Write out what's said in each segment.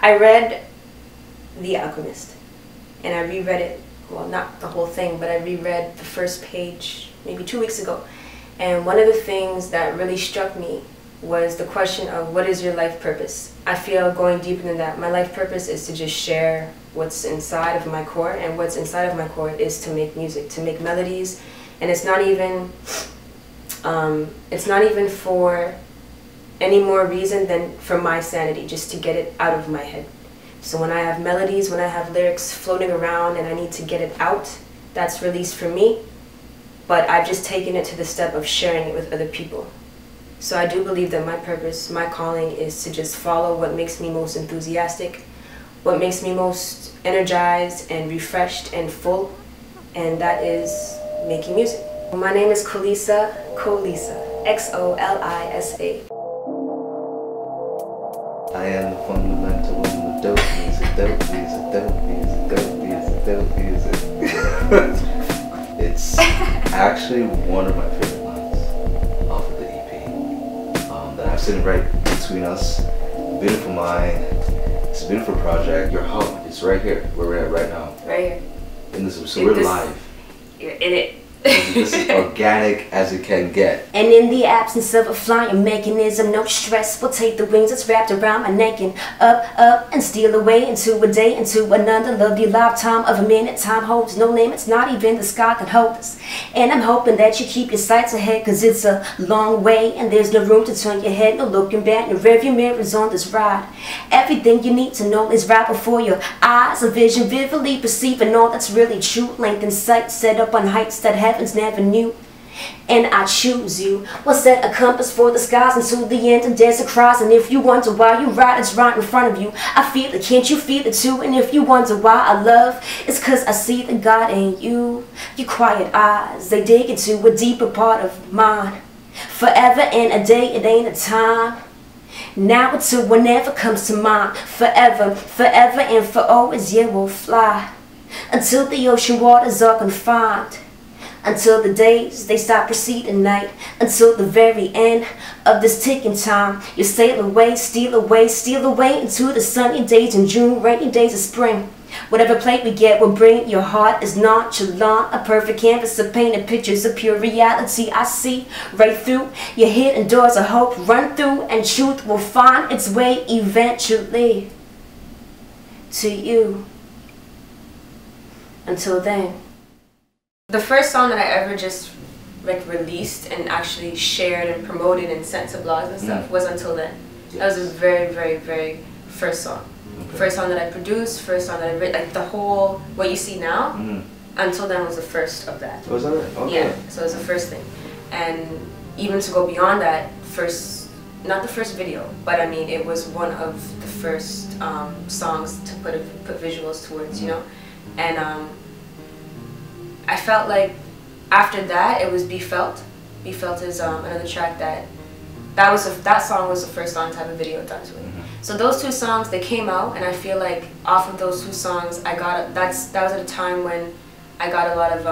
I read The Alchemist, and I reread it, well, not the whole thing, but I reread the first page maybe 2 weeks ago. And one of the things that really struck me was the question of what is your life purpose? I feel going deeper than that. My life purpose is to just share what's inside of my core, and what's inside of my core is to make music, to make melodies, and it's not even for any more reason than for my sanity, just to get it out of my head. So when I have melodies, when I have lyrics floating around and I need to get it out, that's released for me, but I've just taken it to the step of sharing it with other people. So I do believe that my purpose, my calling, is to just follow what makes me most enthusiastic, what makes me most energized and refreshed and full, and that is making music. My name is Xolisa, Xolisa. I am the fundamental one, the dope music, dope music, dope music, dope music, dope music. It's actually one of my favorite lines off of the EP that I'm sitting right between us. Beautiful mind. It's a beautiful project. Your home is right here, where we're at right now. Right here. In this, so we're live. You're in it. This is organic as it can get. And in the absence of a flying mechanism, no stress will take the wings that's wrapped around my neck and up and steal away into a day, into another lovely lifetime of a minute. Time holds no limits, not even the sky can hold us. And I'm hoping that you keep your sights ahead, cause it's a long way and there's no room to turn your head, no looking back, no rearview mirrors on this ride. Everything you need to know is right before your eyes, a vision vividly perceiving all that's really true. Length in sight, set up on heights that heavens never knew. And I choose you. We'll set a compass for the skies until the end of desert cries. And if you wonder why you ride, it's right in front of you. I feel it, can't you feel it too? And if you wonder why I love, it's cause I see the God in you. Your quiet eyes, they dig into a deeper part of mine. Forever and a day, it ain't a time. Now until whenever comes to mind. Forever, forever and for always, yeah, we'll fly until the ocean waters are confined, until the days they stop preceding night, until the very end of this ticking time. You sail away, steal away, steal away into the sunny days in June, rainy days of spring. Whatever plate we get will bring. Your heart is nonchalant, a perfect canvas of painted pictures of pure reality. I see right through your hidden doors of hope, run through, and truth will find its way eventually to you. Until then. The first song that I ever just released and actually shared and promoted and sent to blogs and stuff was Until Then. Yes. That was the very, very, very first song. Okay. First song that I produced, first song that I wrote, like the whole, what you see now, Until Then was the first of that. Was that right? Okay. Yeah, so it was the first thing. And even to go beyond that, not the first video, but I mean, it was one of the first songs to put visuals towards, you know? And I felt like after that it was Be Felt. Be Felt is another track that song was the first song to have a video done to it. So those two songs, they came out, and I feel like off of those two songs that was at a time when I got a lot of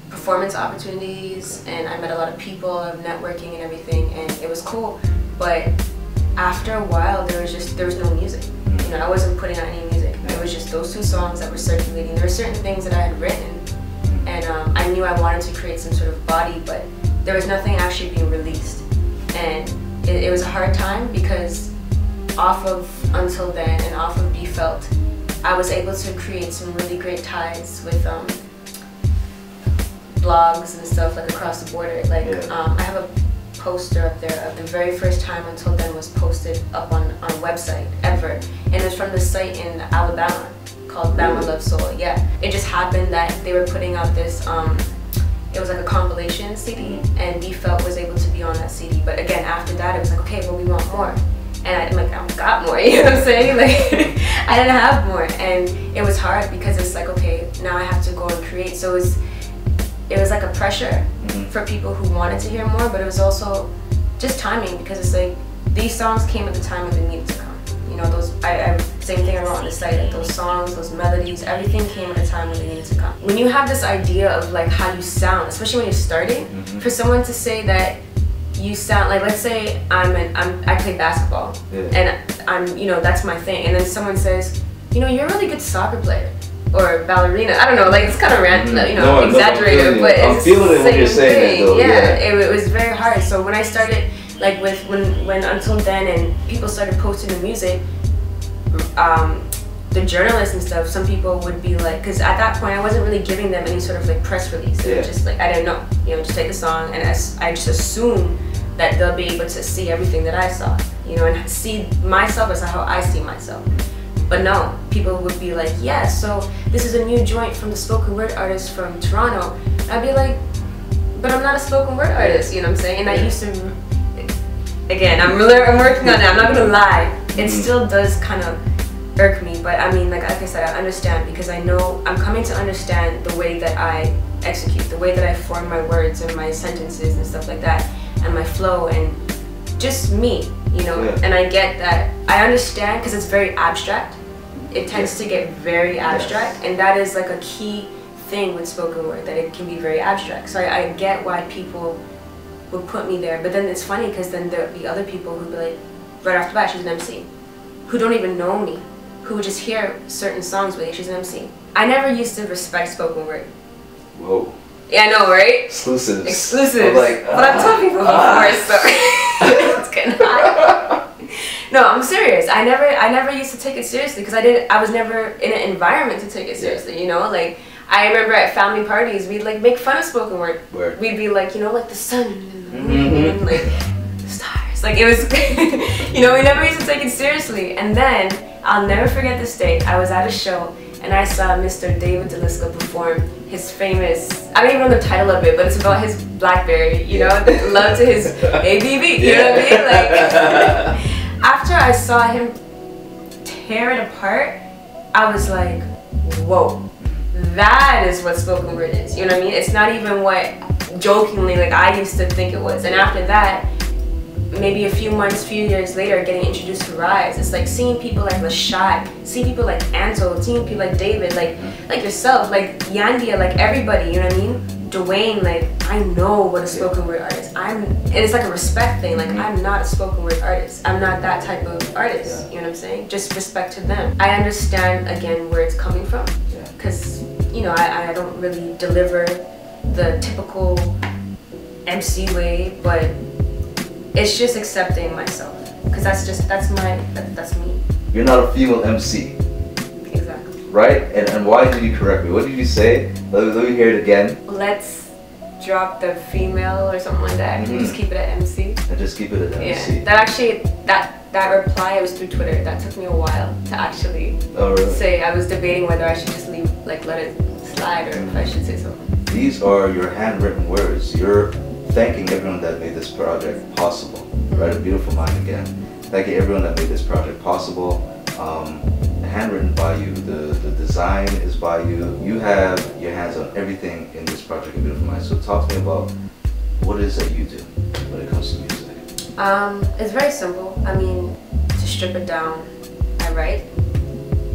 performance opportunities, and I met a lot of people, a lot of networking and everything, and it was cool. But after a while there was no music. You know, I wasn't putting out any music. It was just those two songs that were circulating. There were certain things that I had written, and I knew I wanted to create some sort of body, but there was nothing actually being released. And it was a hard time, because off of Until Then and off of Be Felt, I was able to create some really great ties with blogs and stuff, like across the border. Like I have a poster up there of the very first time Until Then was posted up on a website ever, and it was from this site in Alabama called Bama Love Soul. Yeah, it just happened that they were putting out this it was like a compilation CD, and Be Felt was able to be on that CD. But again, after that it was like, okay, well, we want more, and I'm like, I got more, you know what I'm saying? Like I didn't have more, and it was hard because it's like, okay, now I have to go and create. So it was like a pressure for people who wanted to hear more, but it was also just timing, because it's like these songs came at the time when they needed to come. You know, same thing I wrote on the site, like those songs, those melodies, everything came at a time when they needed to come. When you have this idea of like how you sound, especially when you're starting, for someone to say that you sound like, let's say I play basketball, and I'm, you know, that's my thing. And then someone says, you know, you're a really good soccer player or ballerina. I don't know, like it's kind of random, you know, exaggerated, but it's the same thing. Yeah, it was very hard. So when I started, like with when Until Then and people started posting the music, the journalists and stuff, some people would be like, because at that point I wasn't really giving them any sort of like press release. It was just like, I didn't know, you know, just take the song, and I just assumed that they'll be able to see everything that I saw, you know, and see myself as how I see myself. But no, people would be like, yeah, so this is a new joint from the spoken word artist from Toronto. I'd be like, but I'm not a spoken word artist, you know what I'm saying? And I used to, again, I'm working on it, I'm not gonna lie, it still does kind of irk me, but I mean, like I said, I understand, because I know I'm coming to understand the way that I execute, the way that I form my words and my sentences and stuff like that, and my flow, and just me, you know. And I get that, I understand, because it's very abstract. It tends to get very abstract, and that is like a key thing with spoken word, that it can be very abstract. So I get why people would put me there, but then it's funny, because then there'd be other people who'd be like, right off the bat, she's an MC, who don't even know me, who would just hear certain songs with you, she's an MC. I never used to respect spoken word. Whoa. Yeah, I know, right? Exclusives. Exclusives. Like, but I've told people before, so it's getting hot. No, I'm serious. I never used to take it seriously, because I was never in an environment to take it seriously, you know? Like, I remember at family parties, we'd like make fun of spoken word. We'd be like, you know, like the sun and the moon and like the stars. Like, it was, you know, we never used to take it seriously. And then, I'll never forget this day, I was at a show and I saw Mr. David DeLisco perform his famous, I don't even know the title of it, but it's about his BlackBerry, you know, love to his ABB, you know what I mean? Like, after I saw him tear it apart, I was like, whoa, that is what spoken word is, you know what I mean? It's not even what, jokingly, like I used to think it was. And after that, maybe a few years later, getting introduced to Rise, it's like seeing people like Lashad, seeing people like Anto, seeing people like David, like yourself, like Yandia, like everybody, you know what I mean? Dwayne, like, I know what a spoken word artist. And it's like a respect thing, like I'm not a spoken word artist. I'm not that type of artist, you know what I'm saying? Just respect to them. I understand, again, where it's coming from, because, you know, I don't really deliver the typical MC way, but it's just accepting myself, because that's me. You're not a female MC. Exactly. Right? And why did you correct me? What did you say? Let me hear it again. Let's drop the female or something like that. Can you just keep it at MC? And just keep it at MC. Yeah. That actually, that reply, it was through Twitter. That took me a while to actually say. I was debating whether I should just leave, like let it slide, or if I should say something. These are your handwritten words. You're thanking everyone that made this project possible. Right? A beautiful mind again. Thanking everyone that made this project possible. Handwritten by you. The design is by you. You have your hands on everything in this project, A Beautiful Mind. So talk to me about what it is that you do when it comes to music. It's very simple. I mean, to strip it down, I write,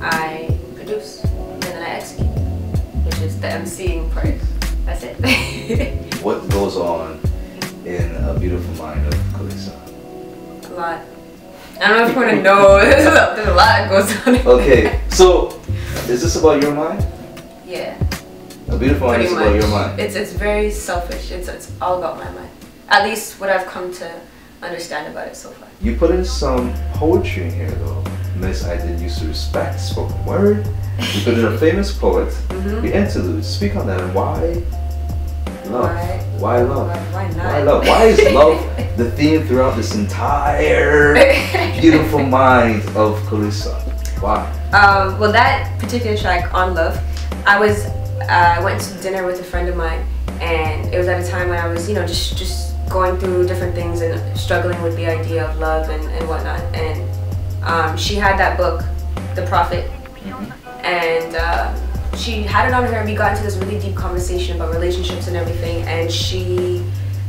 I produce, and then I execute, which is the MCing part. That's it. What goes on in A Beautiful Mind of Xolisa? A lot. I don't know if you want to know. There's a lot that goes on. Okay, so is this about your mind? Yeah. A Beautiful Mind is about your mind. It's very selfish. It's all about my mind. At least what I've come to understand about it so far. You put in some poetry in here though. Miss, I did used to respect spoken word. You put in a famous poet. The interlude. Speak on that, and why love? Why love? Why not? Why love? Why is love the theme throughout this entire Beautiful Mind of Xolisa? Why? Well, that particular track, On Love, I went to dinner with a friend of mine, and it was at a time when I was, you know, just going through different things and struggling with the idea of love and whatnot. And she had that book, The Prophet, and she had it on her, and we got into this really deep conversation about relationships and everything, and she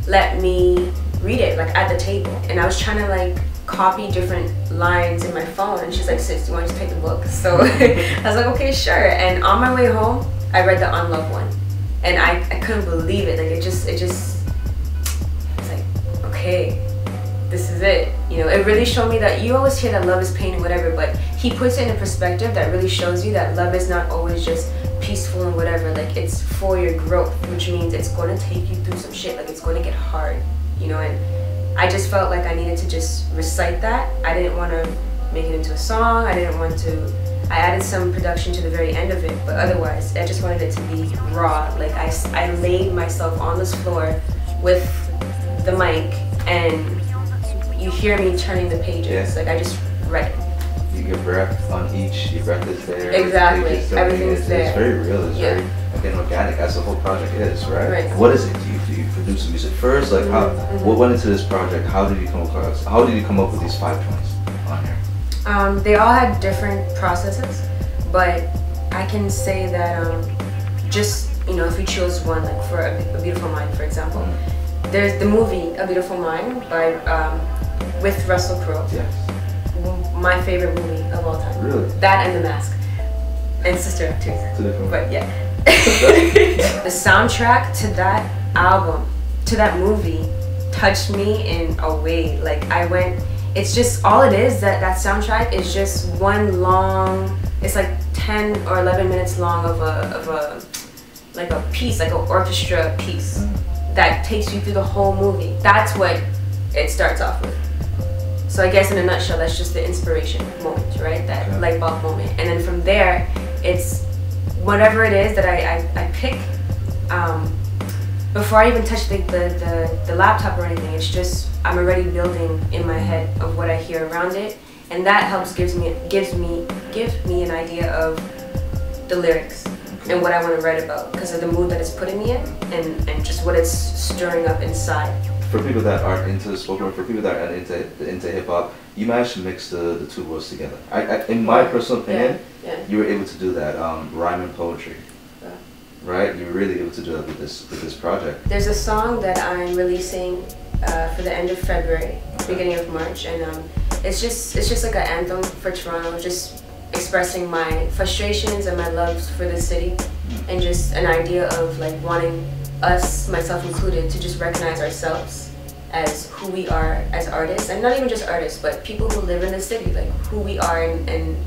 let me read it, like, at the table. And I was trying to, like, copy different lines in my phone, and she's like, sis, do you want to just take the book? So I was like, okay, sure. And on my way home, I read the On Love one, and I couldn't believe it. Like, it just, it's like, okay, this is it, you You know, it really showed me that you always hear that love is pain and whatever, but he puts it in a perspective that really shows you that love is not always just peaceful and whatever. Like, it's for your growth, which means it's going to take you through some shit. Like, it's going to get hard, you know. And I just felt like I needed to just recite that. I didn't want to make it into a song. I didn't want to. I added some production to the very end of it, but otherwise, I just wanted it to be raw. Like, I laid myself on this floor with the mic, and you hear me turning the pages. Yeah. Like, I just read it. Your breath on each, your breath is there. Exactly. Everything's there. It's very real. It's very, again, organic, as the whole project is, right? Right. What is it? Do you produce the music first? Like, how? What went into this project? How did you come across? How did you come up with these 5 joints on here? They all had different processes, but I can say that just, you know, if we chose one, like for A Beautiful Mind, for example, there's the movie A Beautiful Mind by with Russell Crowe. Yes. My favorite movie of all time. Really? That and The Mask. And Sister Act 2. But yeah. The soundtrack to that album, to that movie, touched me in a way. Like, it's just, all it is, that soundtrack is just one long, it's like 10 or 11 minutes long of a like a piece, like an orchestra piece that takes you through the whole movie. That's what it starts off with. So I guess in a nutshell, that's just the inspiration moment, right? That light bulb moment. And then from there, it's whatever it is that I pick, before I even touch the laptop or anything, it's just, I'm already building in my head of what I hear around it, and that helps give me an idea of the lyrics and what I want to write about because of the mood that it's putting me in and just what it's stirring up inside. For people that aren't into the spoken word, for people that aren't into hip hop, you managed to mix the two worlds together. In my personal opinion, you were able to do that, rhyme and poetry. Right, you were really able to do that with this project. There's a song that I'm releasing for the end of February, beginning of March, and it's just like an anthem for Toronto, just expressing my frustrations and my love for the city, and just an idea of like wanting us, myself included, to just recognize ourselves as who we are as artists, and not even just artists, but people who live in the city, like who we are, and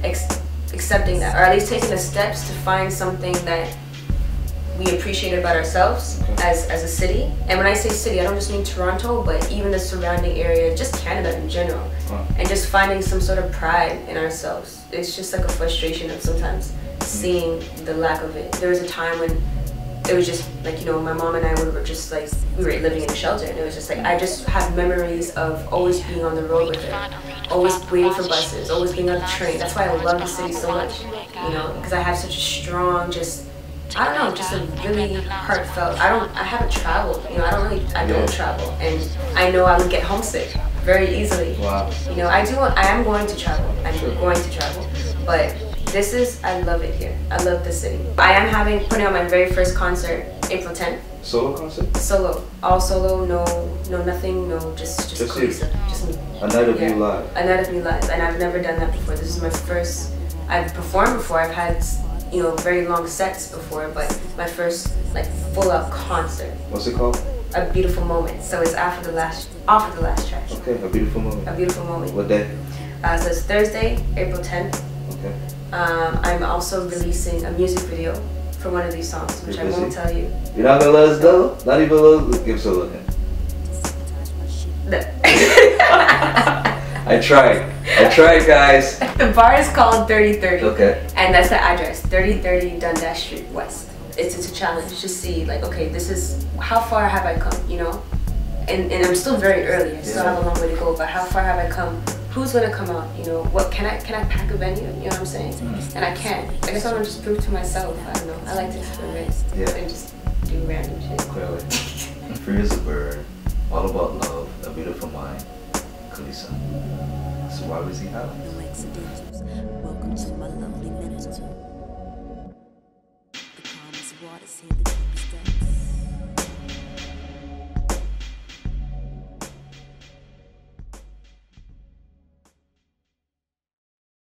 accepting that, or at least taking the steps to find something that we appreciate about ourselves as a city. And when I say city, I don't just mean Toronto, but even the surrounding area, just Canada in general. And just finding some sort of pride in ourselves. It's just like a frustration of sometimes seeing the lack of it. There was a time when it was just like, you know, my mom and I were just like, we were living in a shelter, and it was just like, I just have memories of always being on the road with her, always waiting for buses, always being on the train. That's why I love the city so much, you know, because I have such a strong, just, I don't know, just a really heartfelt, I haven't traveled, you know, I don't travel, and I know I would get homesick very easily. Wow. You know, I am going to travel, but I love it here. I love the city. I am putting on my very first concert, April 10th. Solo concert? Solo. All solo, no nothing, no, just Xolisa. Just me. A night of you live. A night of me live, and I've never done that before. This is my first, I've performed before, I've had, you know, very long sets before, but my first like full-out concert. What's it called? A Beautiful Moment. So it's off of the last track. Okay, A Beautiful Moment. A Beautiful Moment. What day? So it's Thursday, April 10th. Okay. I'm also releasing a music video for one of these songs, which I won't tell you. You're not gonna let us know? Not even give us a look. I tried, guys. The bar is called 3030. Okay. And that's the address, 3030 Dundas Street West. It's a challenge to see, like, okay, this is, how far have I come, you know? And I'm still very early, I still have a long way to go, but how far have I come? Who's gonna come out, you know? What can I pack a venue, you know what I'm saying? And I can. I guess I wanna just prove to myself, I don't know. I like to experiment and just do random shit. Clearly. Free as a bird, all about love, A Beautiful Mind, Xolisa. So why was he out? Welcome to my lovely minister. The calmest waters here, the deepest depths.